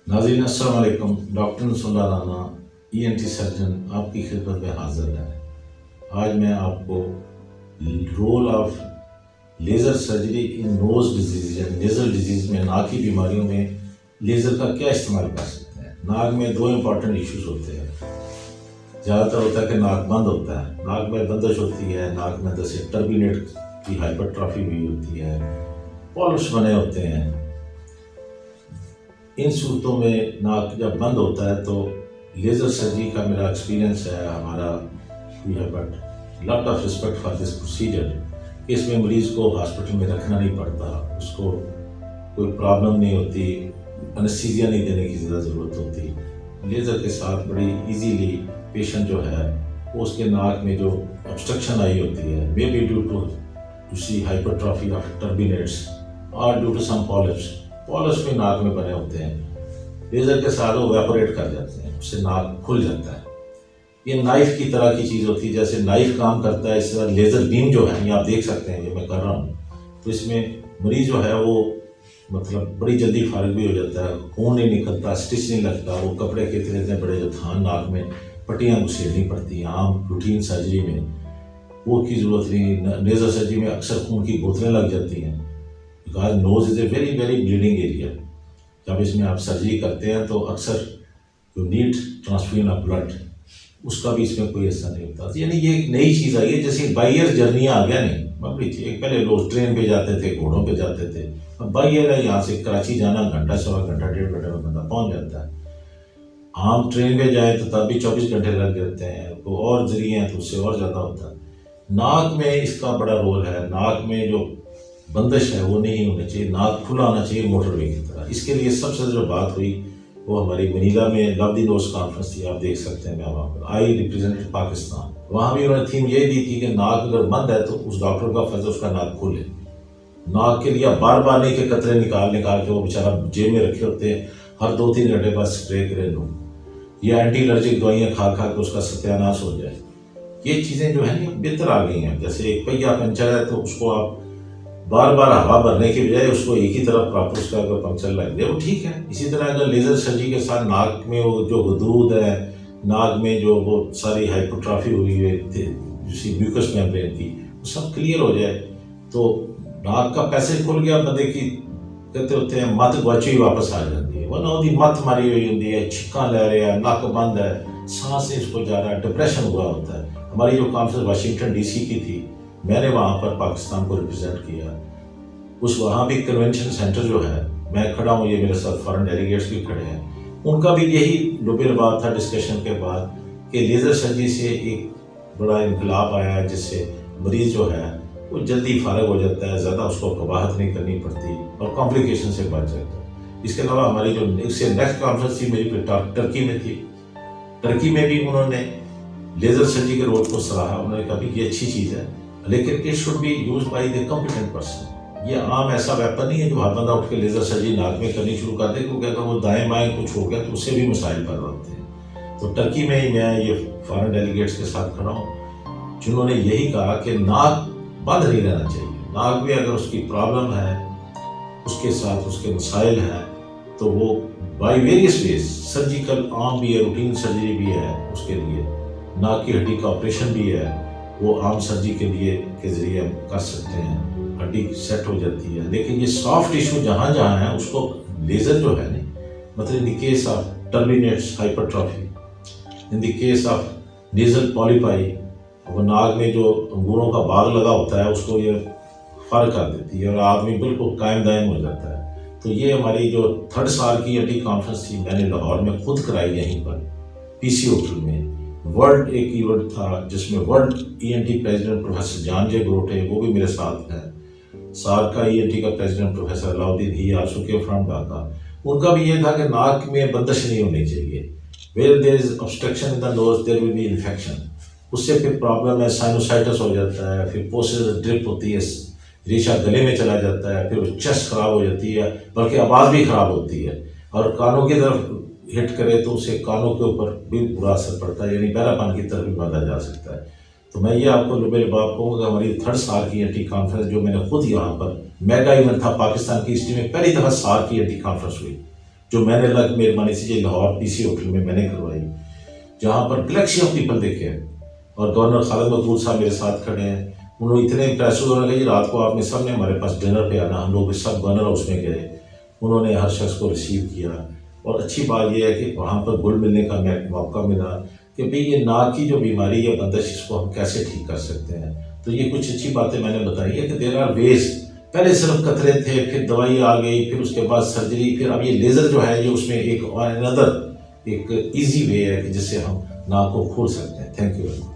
ناظرین السلام علیکم، ڈاکٹر نصر اللہ رانا ENT سرجن آپ کی خدمت میں حاضر ہے۔ آج میں آپ کو role of laser surgery in nose disease یا نیزل ڈیزیز میں ناک کی بیماریوں میں لیزر کا کیا استعمال کر سکتے ہیں۔ ناک میں دو امپورٹنٹ ایشوز ہوتے ہیں۔ زیادہ تر ہوتا ہے کہ ناک بند ہوتا ہے، ناک میں بندش ہوتی ہے، ناک میں جیسے ٹربینیٹ کی ہائپرٹرافی بھی ہوتی ہے، پالپس بنے ہوتے ہیں۔ ان صورتوں میں ناک جب بند ہوتا ہے تو لیزر سرجری کا میرا ایکسپیرینس ہے، ہمارا we have but lot of respect for this procedure کہ اس میں مریض کو ہاسپٹل میں رکھنا نہیں پڑتا، اس کو کوئی پرابلم نہیں ہوتی، انستھیزیا نہیں دینے کی زیادہ ضرورت ہوتی۔ لیزر کے ساتھ بڑی ایزیلی پیشنٹ جو ہے وہ اس کے ناک میں جو obstruction آئی ہوتی ہے may be due to hypertrophy of turbinates اور ڈیو ٹو سم پالپس بھی ناک میں بنے ہوتے ہیں، لیزر کے ساتھ وہ ویپوریٹ کر جاتے ہیں، اس سے ناک کھل جاتا ہے۔ یہ نائف کی طرح کی چیز ہوتی ہے، جیسے نائف کام کرتا ہے اس طرح لیزر بیم جو ہے یہ آپ دیکھ سکتے ہیں، یہ میں کر رہا ہوں تو اس میں مریض جو ہے وہ مطلب بڑی جلدی فارغ بھی ہو جاتا ہے، خون نہیں نکلتا، اسٹچ نہیں لگتا، وہ کپڑے کے اتنے بڑے جو تھان ناک میں پٹیاں گھسیڑنی پڑتی ہیں عام روٹین سرجری میں، وہ کی ضرورت نہیں۔ لیزر سرجری میں اکثر خون کی بوتلیں لگ جاتی ہیں، because nose is a very bleeding area. جب اس میں آپ سرجری کرتے ہیں تو اکثر جو نیٹ ٹرانسفیوژن آف بلڈ اس کا بھی اس میں کوئی ایسا نہیں ہوتا۔ یعنی یہ ایک نئی چیز آئی ہے، جیسے بائی ایئر جرنیاں آ گیا نہیں بڑی تھی، پہلے لوگ ٹرین پہ جاتے تھے، گھوڑوں پہ جاتے تھے، اب بائی ایئر ہے، یہاں سے کراچی جانا گھنٹہ سوا گھنٹہ 1.5 گھنٹے میں بندہ پہنچ جاتا ہے۔ عام ٹرین پہ جائیں تو تب بھی 24 گھنٹے لگ جاتے ہیں، تو اور ذریعے ہیں تو اس سے اور زیادہ ہوتا ہے۔ ناک میں اس کا بڑا رول ہے، ناک میں جو بندش ہے وہ نہیں ہونی چاہیے، ناک کھلا ہونا چاہیے موٹر وے کی طرح۔ اس کے لیے سب سے جو بات ہوئی وہ ہماری منیلا میں لو دی نوز کانفرنس تھی، آپ دیکھ سکتے ہیں، میں وہاں پر آئی ریپرزینٹ پاکستان، وہاں بھی انہوں نے تھیم یہ دی تھی کہ ناک اگر بند ہے تو اس ڈاکٹر کا فرض ہے اس کا ناک کھولے۔ ناک کے لیے بار بار نہیں کہ قطرے نکال کے وہ بیچارہ جیب میں رکھے ہوتے ہیں، ہر 2-3 گھنٹے بعد اسپرے کرے لو، یا اینٹی الرجک دوائیاں کھا کے اس کا ستیاناش ہو جائے۔ یہ چیزیں جو ہیں بہتر آ گئی ہیں، جیسے ایک پہیا پنچر ہے تو اس کو آپ بار بار ہوا بھرنے کے بجائے اس کو ایک ہی طرف پراپر اس کا اگر پنکچر لگ جائے وہ ٹھیک ہے۔ اسی طرح اگر لیزر سرجری کے ساتھ ناک میں وہ جو غدود ہے، ناک میں جو وہ ساری ہائپرٹرافی ہوئی ہے جیسی میوکس میمبرین کی، وہ سب کلیئر ہو جائے تو ناک کا پیسج کھل گیا، بندے کی کہتے ہوتے ہیں مت گواچی واپس آ جاتی ہے، ورنہ وہ مت ماری ہوئی ہوتی ہے، چھکاں لے رہے ہیں، ناک بند ہے، سانس سے اس کو جا رہا ہے، ڈپریشن ہوا ہوتا ہے۔ ہماری جو کانفرنس واشنگٹن DC کی تھی، میں نے وہاں پر پاکستان کو ریپرزینٹ کیا، اس وہاں بھی کنونشن سینٹر جو ہے میں کھڑا ہوں، یہ میرے ساتھ فارن ڈیلیگیٹس بھی کھڑے ہیں، ان کا بھی یہی لبے بات تھا ڈسکشن کے بعد کہ لیزر سرجری سے ایک بڑا انقلاب آیا ہے، جس سے مریض جو ہے وہ جلدی فارغ ہو جاتا ہے، زیادہ اس کو قباحت نہیں کرنی پڑتی اور کمپلیکیشن سے بچ جاتا ہے۔ اس کے علاوہ ہماری جو اس سے نیکسٹ کانفرنس تھی میری ٹرکی میں تھی، ٹرکی میں بھی انہوں نے لیزر سرجری کے رول کو سراہا، انہوں نے کہا کہ یہ اچھی چیز ہے لیکن it should be use by the competent person. یہ عام ایسا ویپن نہیں ہے جو ہر بندہ اٹھ کے لیزر سرجری ناک میں کرنی شروع کر دے، کیونکہ اگر وہ دائیں بائیں کچھ ہو گیا تو اس سے بھی مسائل پیدا ہوتے ہیں۔ تو ٹرکی میں ہی میں یہ فارن ڈیلیگیٹس کے ساتھ کھڑا ہوں جنہوں نے یہی کہا کہ ناک بند نہیں رہنا چاہیے، ناک میں اگر اس کی پرابلم ہے، اس کے ساتھ اس کے مسائل ہیں تو وہ بائی ویریس ویز سرجیکل عام بھی ہے، روٹین سرجری بھی ہے، اس کے لیے ناک کی ہڈی کا آپریشن بھی ہے، وہ عام سرجری کے لیے کے ذریعے ہم کر سکتے ہیں، ہڈی سیٹ ہو جاتی ہے۔ لیکن یہ سافٹ ٹیشو جہاں جہاں ہے اس کو لیزر جو ہے نا، مطلب in the case of turbinates hypertrophy, in the case of nasal polypi, وہ ناک میں جو انگوروں کا باغ لگا ہوتا ہے اس کو یہ فرق کر دیتی ہے اور آدمی بالکل قائم دائم ہو جاتا ہے۔ تو یہ ہماری جو 3rd سال کی ENT کانفرنس تھی، میں نے لاہور میں خود کرائی یہیں پر PC ہوٹل میں۔ ورلڈ ایک ایونٹ تھا جس میں world ENT president professor Jan J Grote وہ بھی میرے ساتھ ہیں، سابقہ ENT کا پریزیڈنٹ پروفیسر علاؤدین ہی آلسو کیم فرام ڈھاکہ، ان کا بھی یہ تھا کہ ناک میں بندش نہیں ہونی چاہیے، where there is obstruction in the nose there will be infection، اس سے پھر پرابلم ہے، سائنوسائٹس ہو جاتا ہے، پھر پوسٹر ڈرپ ہوتی ہے، ریشہ گلے میں چلا جاتا ہے، پھر چیسٹ خراب ہو جاتی ہے، بلکہ آواز بھی خراب ہوتی ہے، اور کانوں کی طرف ہٹ کرے تو اس سے کانوں کے اوپر بھی برا اثر پڑتا ہے، یعنی بہرا پن کی طرف بھی باندھا جا سکتا ہے۔ تو میں یہ آپ کو لبے لباب کہوں گا، ہماری 3rd سال کی ENT کانفرنس جو میں نے خود یہاں پر میگا ایونٹ تھا، پاکستان کی ہسٹری میں پہلی دفعہ سال کی ENT کانفرنس ہوئی جو میں نے اللہ کی مہربانی سے یہ لاہور پی سی ہوٹل میں نے کروائی، جہاں پر گلیکسی آف پیپل دیکھے ہیں، اور گورنر خالد مقبول صاحب میرے ساتھ کھڑے ہیں. انہوں نے اتنے امپریس ہوئے، انہوں نے کہا جی رات کو آپ نے سب نے ہمارے پاس ڈنر پہ آنا. ہم لوگ سب گورنر ہاؤس میں گئے، انہوں نے ہر شخص کو ریسیو کیا. اور اچھی بات یہ ہے کہ وہاں پر گل ملنے کا موقع ملا کہ بھئی یہ ناک کی جو بیماری ہے بندش، اس کو ہم کیسے ٹھیک کر سکتے ہیں. تو یہ کچھ اچھی باتیں میں نے بتائی ہے کہ دیر آر ویز. پہلے صرف قطرے تھے، پھر دوائی آ گئی، پھر اس کے بعد سرجری، پھر اب یہ لیزر جو ہے یہ اس میں ایک ایزی وے ہے کہ جس سے ہم ناک کو کھول سکتے ہیں. Thank you very much.